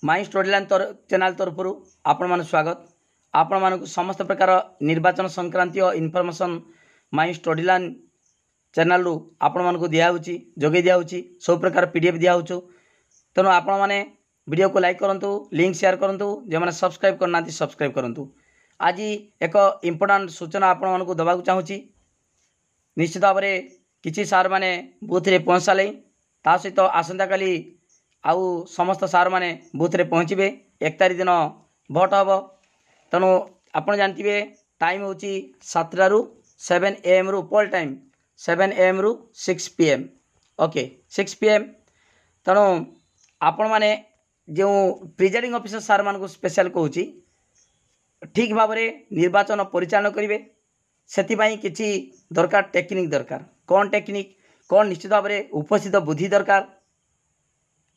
माई स्टडीलाइन channel तरफ आपण मान स्वागत। आपण मान समस्त प्रकार निर्वाचन संक्रांति इनफॉरमेशन माई स्टडीलाइन चैनल रु आपण मान दिखाई जोगे दिखाई सब प्रकार पीडीएफ दिखाऊँ। तेणु आपण मैंने वीडियो को लाइक करूँ, लिंक शेयर करूँ, जो मैंने सब्सक्राइब करना सब्सक्राइब करूँ। आज एक इम्पोर्टाट सूचना आपण मानक दबाक चाहूँगी। निश्चित भाव में किसी सार मैंने बूथ रे पहुँच सारे ता सहित आसंता काली आउ समस्त सार मैंने बूथ रे पहुँचे। 1 तारीख दिन भोट हम। तेणु आपड़ जानते टाइम हूँ 7 रु 7 AM रु पोल टाइम 7 AM रु 6 PM। Okay 6 PM। तेणु आपण मैंने जो प्रिजाइडिंग ऑफिसर सार मान स्पेशल कहूँ ठीक भाव में निर्वाचन परिचालन करेंगे। से किसी दरकार टेक्निक दरकार कौन टेक्निक कौन निश्चित भाव में उपस्थित बुद्धि दरकार।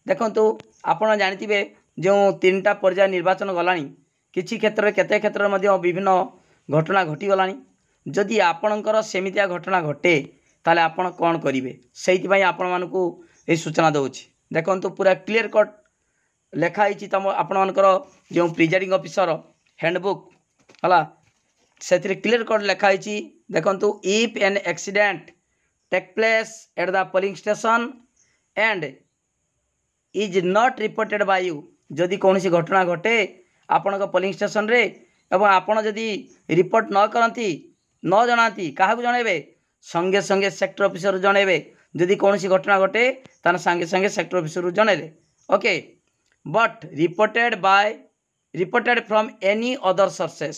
देखंतु आपण जानते जो 3टा पर्याय निर्वाचन गलानी किसी क्षेत्र केते क्षेत्र में विभिन्न घटना घटीगलानी। जदि आपणकर सेमितिया घटना घटे ताले आपण कौन करेंगे से आपण मानक ये सूचना दूसरी। देखंतु पूरा क्लीयर कट लिखाई तुम आपण मानकर जो प्रिजाइडिंग ऑफिसर हैंडबुक है से क्लीयर कट लिखाई। देखंतु if an accident take place at the polling station and is not reported by you, जदि कौन सी घटना घटे आपण पोलिंग स्टेशन रे एवं आपण जदि रिपोर्ट न करती न जनाती क्या जनइबे संगे संगे सेक्टर ऑफिसर जनइबे। जदि कौन सी घटना घटे तान संगे संगे सेक्टर ऑफिसर जनइले। Okay but reported from any other sources,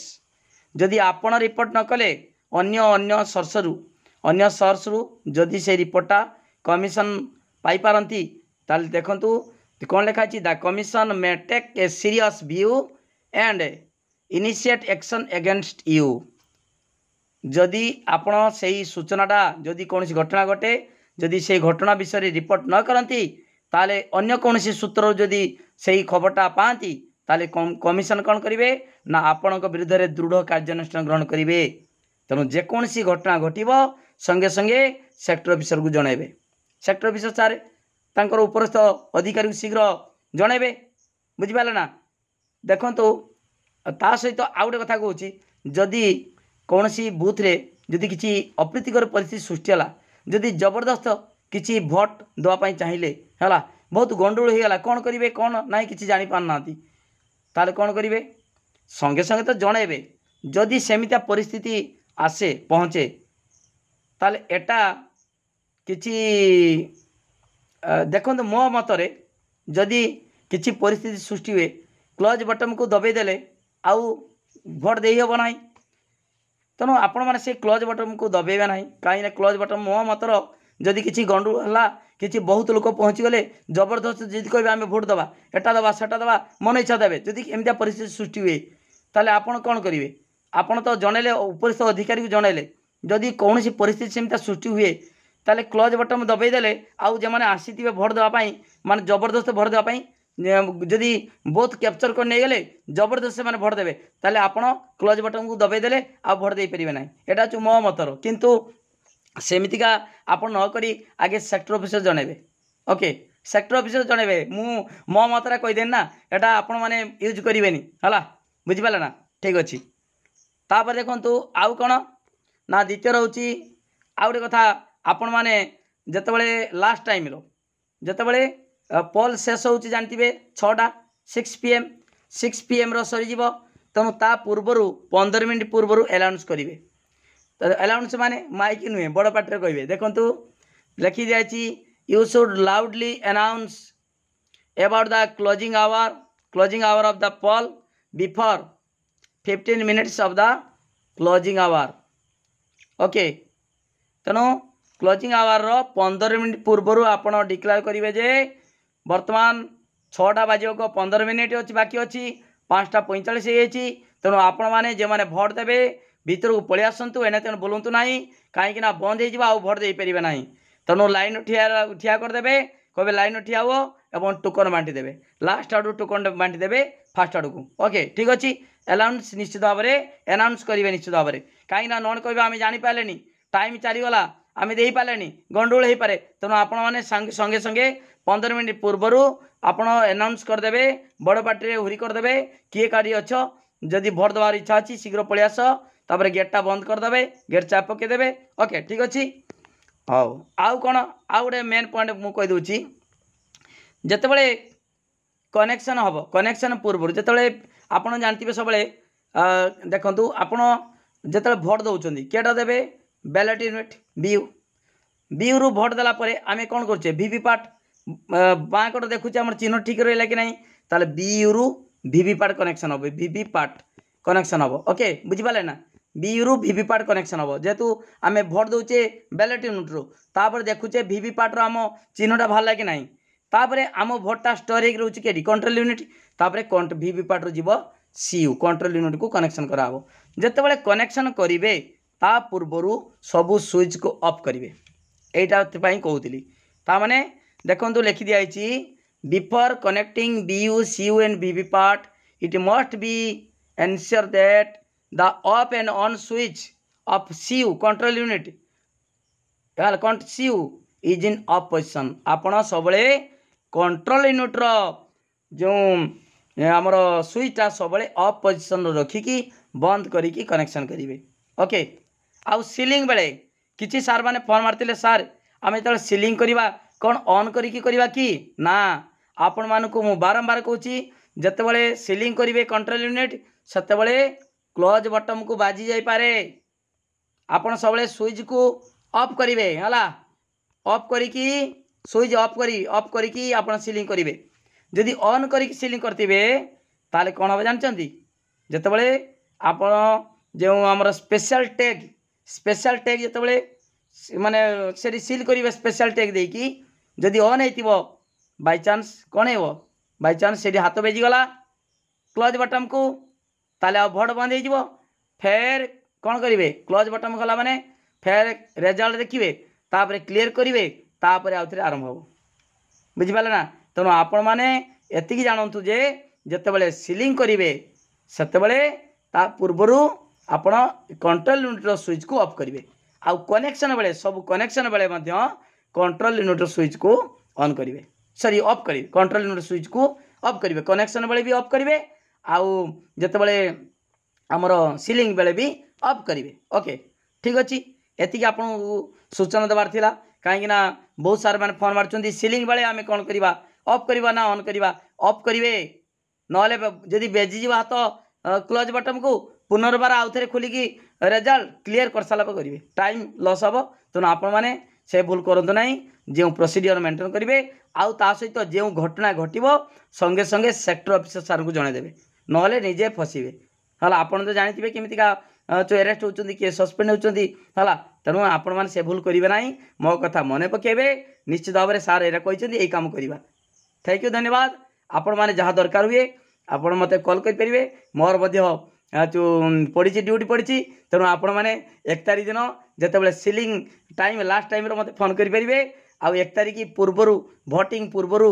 जदि आपण रिपोर्ट न कले अन्य सोर्स रु जदि से रिपोर्टा कमिशन पाई पारंती ताल देखंतु कौन लिखाई the commission may take a serious view and initiate action against you. जदि आपण से सूचनाटा जदि कौन सी घटना घटे जदि से घटना विषय रिपोर्ट न करती ताले अन्य कौन सी सूत्र जदि से खबरटा पाती ताले कमिशन कौन करेंगे ना आपण विरुद्ध में दृढ़ कार्यानुष्ठान ग्रहण करेंगे। तेणु जेकोसी घटना घटव संगे संगे सेक्टर ऑफिसर को जनइबे। सेक्टर ऑफिसर सार तांकर उपरस्थ अधिकारी को शीघ्र जनइबे। बुझिपारे ना। देखंतु ता सहित आउ गोटे कथा कहूँ जदि कौन सी बूथ रे जदि किसी अप्रीतिकर परिस्थिति सृष्टि है जदि जबरदस्त किसी भोट देवाई चाहिए है बहुत गंडगोल हो गला कौन करेंगे कौन ना कि जानी पारना ताले कौन करेंगे संगे संगे तो जनइबे। जदि सेमितिया परिस्थिति आसे पहुँचे ताले एटा किसी देखो मो मतरे जदि किसी परिस्थिति सृष्टि हुए क्लोज बटन को दबाई देले आउ भोट दे हेब ना। तेणु आपण मैंने से क्लोज बटन को दबाइबे ना कहीं क्लोज बटन मो मतर जदि किसी गंडगोल है किसी बहुत लोक पहुँची गले जबरदस्त जदि कहे आम भोट दबा एटा दबा सेटा दबा मन इच्छा देवे जदि एमती परिस्थिति सृष्टि हुए ताले आपण कौन करेंगे। आपण तो जनइले उपरिस्थ अधिकारी को जनइले जदि कौन सी परिस्थिति सेमती सृष्टि हुए ताले क्लोज बटन दबाई देले आउ जो मैंने आसीथे भोट देवाई माने जबरदस्त भोट देवाई जदि बोथ कैप्चर कर नहीं गले जबरदस्त से भोट देवे ताले आपण क्लोज बटन को दबाई देले आ भोट दे पारे ना। एटा हूँ मो मतर किंतु सेमितिका आपण न करी आगे सेक्टर ऑफिसर जनइबे। ओके सेक्टर ऑफिसर जनइबे मो मतरा कहीदेन ना एटा आपण माने यूज करेंगे है बुझिपारे ना। ठीक अच्छे तापर देखंतु आउ कौन ना द्वितीय रोचे आउ गोटे कथा आपण मैंने जितेबाला लास्ट टाइम जितेबाला पोल शेष हो जानते 6टा 6 PM सरीज तेणु ता पूर्वर 15 मिनट पूर्वर अनाउंस करेंगे। अनाउंस माने माइक नुहे बड़ पार्टी कहे देखंतु लिखी जाए you should loudly announce about the closing hour of the poll before 15 minutes of the closing hour. Okay तेणु क्लोजिंग आवर 15 मिनट पूर्वर आपण डिक्लेयर करेंगे जे वर्तमान 6टा बाजक 15 मिनिट अच्छी बाकी अच्छी 5टा 45 हो। तेणु आपण मैंने जो मैंने भोट देवे भीतर को पलि आसतु एने तेणु बोलूँ ना कहीं बंद हो भोट दे पारे ना। तेणु लाइन ठिया करदे कहे लाइन ठिया हुआ एवं टोकन बांटी देवे लास्ट आड़ू टोकन बांटी देवे फास्ट आड़ को। ओके ठीक अच्छे अनाउंस निश्चित भाव में अनाउंस करेंगे निश्चित भाव में कहीं नन कह आम जापारे टाइम चलीगला आम दे पारे गंडगोल हो पारे। तेणु आपण मैंने संगे संगे 15 मिनट पूर्वर आपण अनाउंस करदे बड़ पार्टी हुरी करदे किए काढ़ी अच्छ जदि भोट देवार इच्छा अच्छी शीघ्र पलि आस तापर गेटा बंद करदे गेट चाप पकईदे ओके ठीक अच्छे हाउ आउ कौन आउ गोटे मेन पॉइंट मुझे कहीदे जितेबले कनेक्शन हम कनेक्शन पूर्व जिते आप जानते सब देखु आपण जिते भोट दौरान किएटा देवे बैलेट यूनिट बीयू बीयू रु भोट देलापर आम कौन करुचे वीवीपैट बाँ कट देखुचे आम चिन्ह ठीक रहा कि नहीं ताले बीयू रु वीवीपैट कनेक्शन हम वीवीपैट कनेक्शन हम ओके बुझिपारे ना बीयू रु वीवीपैट कनेक्शन हम जेहेतु आम भोट दौचे बैलेट यूनिट रु तापर देखुचे वीवीपैट रो आम चिन्हटा बाहर कि नहीं तापर आम भोटा स्टोर हो रोचे कि कंट्रोल यूनिट तापर वीवीपैट रु जीव सीयू कंट्रोल यूनिट को कनेक्शन कराव जितेबाला कनेक्शन करेंगे ता पूर्वर सबू स्विच को ऑफ करेंगे यहीटा कहूली ताने देखु लिखि दिखाई before connecting BU CU and VVPAT it must be ensure that the off and on switch off CU control unit CU is in off position आपण सब कंट्रोल यूनिट रो जो आमर स्विचटा सब ऑफ पोजिशन रखिकी बंद करिकी कनेक्शन करेंगे ओके आउ ceiling बेले किसी सार मैंने फोन मारते सार आम जो सीलिंग करवा कौन ऑन करिकी करवा कि ना आपण मानक मु बारंबार कहूँ जितेबले सीलिंग करेंगे कंट्रोल यूनिट सेतेबले क्लोज बटन को बाजी जाई पारे आपण सब स्विच को ऑफ करेंगे है ऑफ करिकी स्विच ऑफ करिकी आपण सीलिंग करेंगे जदि ऑन करिकी सीलिंग करते ताले कौन हम जानते जितेबले आपण जो आमर स्पेशल टैग जितेबले माने से सील करेंगे स्पेशल टैग देकी जदि ऑन हो बाय चांस कौन हो बाय चांस से हाथ बेजीगला क्लोज बटन को ताले भोट बंद हो फेर कौन करेंगे क्लोज बटन गला माने फेर रिजल्ट देखिए तापर क्लीयर करेंगे तापर आउ थे आरंभ हो बुझिपारे ना तेणु आपण मैंने एतिकी जानतु जे जितेबले सीलिंग करेंगे सेतेबले ता पूर्वर आपण कंट्रोल यूनिट स्विच को ऑफ करेंगे आउ कनेक्शन बेले सब कनेक्शन बेले कंट्रोल यूनिट स्विच को ऑन करेंगे सॉरी ऑफ करेंगे कंट्रोल यूनिट स्विच को ऑफ करेंगे कनेक्शन बेले भी ऑफ करेंगे आउ जितेबले आमर सीलिंग बेले भी ऑफ करेंगे ओके ठीक अच्छे एतिकी आपन सूचना देवार थिला कहीं बहुत सारे मैंने फोन मार्च सीलिंग बेले आम कौन करवा ऑफ करवा ना ऑन करवा ऑफ करेंगे नॉले जदि बेजीज हाथ क्लोज बटन को पुनर्बार आउ थे खोलिकी रिजल्ट क्लीयर कर सारा करेंगे टाइम लॉस हम तेणु आपण मैंने से भूल करूँ ना जो प्रोसीडियर मेंटेन करेंगे आउ ता सहित जो घटना घटो संगे संगे सेक्टर ऑफिसर सार को जनईदेवे नॉले निजे फसवे है आपड़ तो जानते केमिका जो अरेस्ट होती किए सस्पेंड होती है तेणु आपण मैंने से भूल करेंगे ना मो कथा मन पकेबे निश्चित भाव में सार यहाँ कहते यही काम करवा थैंक यू धन्यवाद आपण मैंने जहाँ दरकार हुए आपण मत कॉल करेंगे मोर जो पड़ी ड्यूटी पड़ी तेणु आपण मैंने 1 तारीख दिन जितेबाला सीलिंग टाइम लास्ट टाइम मत फोन करेंगे आउ 1 तारीख पूर्वर भोटिंग पूर्वर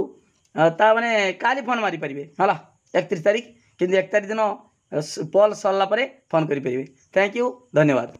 ता मैंने काली फोन मारी पारे है 31 तारीख कि 1 तारीख दिन पोल सरला फोन करेंगे थैंक यू धन्यवाद।